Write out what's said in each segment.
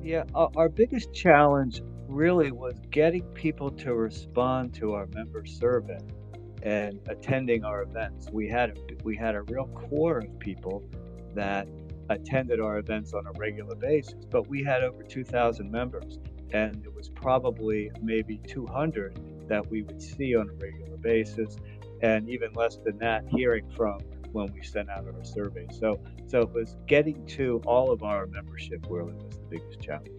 Yeah, our biggest challenge really was getting people to respond to our member survey and attending our events. We had a real core of people that attended our events on a regular basis, but we had over 2,000 members, and it was probably maybe 200 that we would see on a regular basis, and even less than that hearing from when we sent out our survey. So it was getting to all of our membership really was the biggest challenge.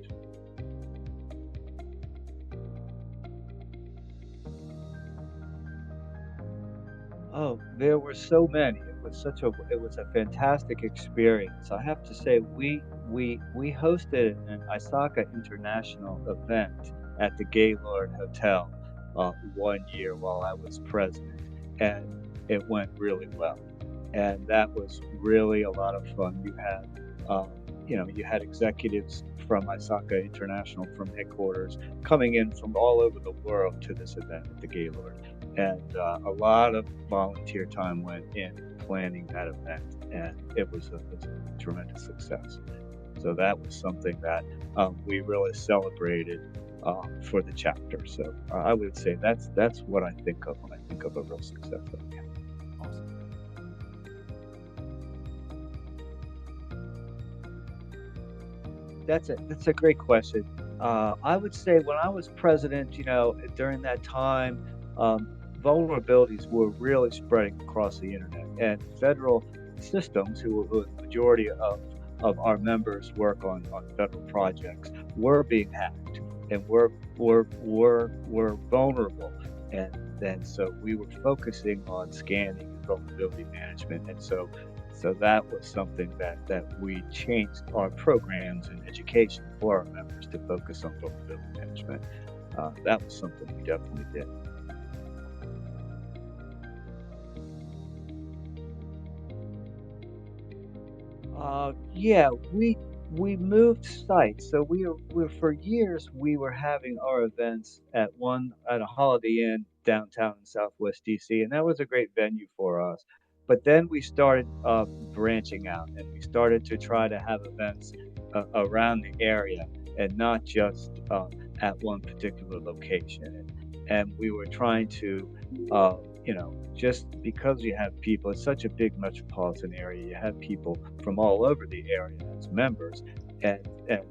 Oh, there were so many. It was a fantastic experience. I have to say we hosted an ISACA international event at the Gaylord Hotel one year while I was president, and it went really well. And that was really a lot of fun. Um, you had executives from ISACA International from headquarters coming in from all over the world to this event at the Gaylord, and a lot of volunteer time went in planning that event, and it was a tremendous success. So that was something that we really celebrated for the chapter. So I would say that's what I think of when I think of a real success. Awesome. That's a great question. I would say when I was president, during that time, vulnerabilities were really spreading across the internet, and federal systems, who the majority of our members work on federal projects, were being hacked and were vulnerable, and then so we were focusing on scanning and vulnerability management, and so that was something that we changed our programs and education for our members to focus on vulnerability management. That was something we definitely did. Yeah, we moved sites. So we for years we were having our events at a Holiday Inn downtown in Southwest DC, and that was a great venue for us. But then we started branching out, and we started to try to have events around the area and not just at one particular location. And we were trying to just because you have people, it's such a big metropolitan area, you have people from all over the area as members. And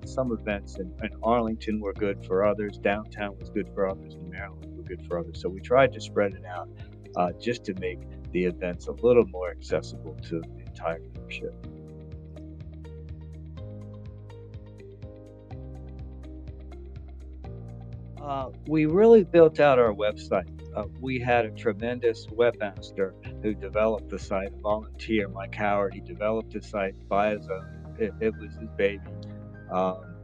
some events in Arlington were good for others, downtown was good for others, and Maryland were good for others. So we tried to spread it out just to make the events a little more accessible to the entire membership. We really built out our website. We had a tremendous webmaster who developed the site, a volunteer, Mike Howard. He developed the site by his own. It was his baby.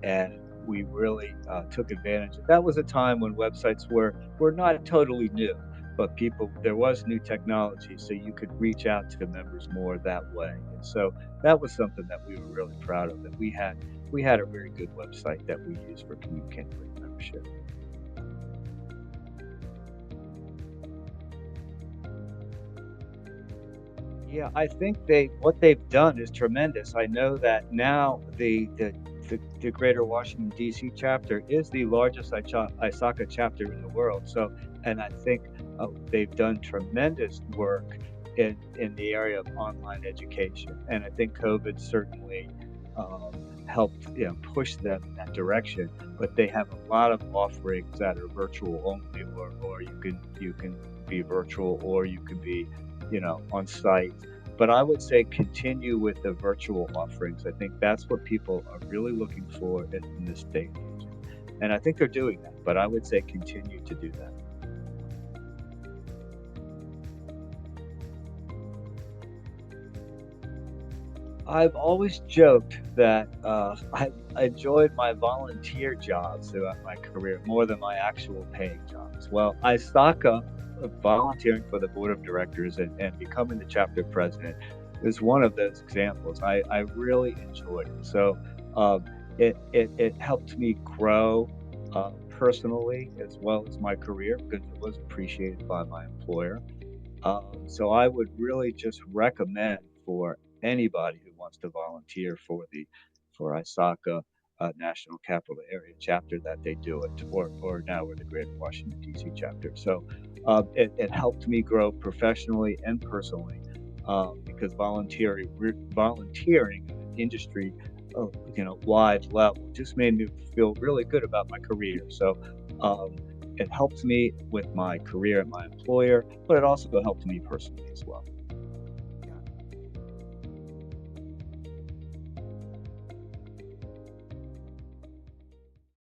And we really took advantage. That was a time when websites were not totally new, but there was new technology, so you could reach out to members more that way. And so that was something that we were really proud of. That we had a very good website that we used for communicating with the membership. Yeah, I think what they've done is tremendous. I know that now the Greater Washington D.C. chapter is the largest ISACA chapter in the world. So, and I think they've done tremendous work in the area of online education. And I think COVID certainly um, helped push them in that direction. But they have a lot of offerings that are virtual only, or you can be virtual, or you can be on site. But I would say continue with the virtual offerings. I think that's what people are really looking for in this day and age. And I think they're doing that, but I would say continue to do that. I've always joked that I enjoyed my volunteer jobs throughout my career more than my actual paying jobs. Well, I stock up volunteering for the board of directors and becoming the chapter president is one of those examples. I really enjoyed it. So um, it helped me grow personally as well as my career because it was appreciated by my employer. So I would really just recommend for anybody who wants to volunteer for ISACA national capital area chapter that they do it, or now we're the Greater Washington D.C. chapter. So it helped me grow professionally and personally because volunteering in an industry wide level just made me feel really good about my career. So um, it helped me with my career at my employer, but it also helped me personally as well.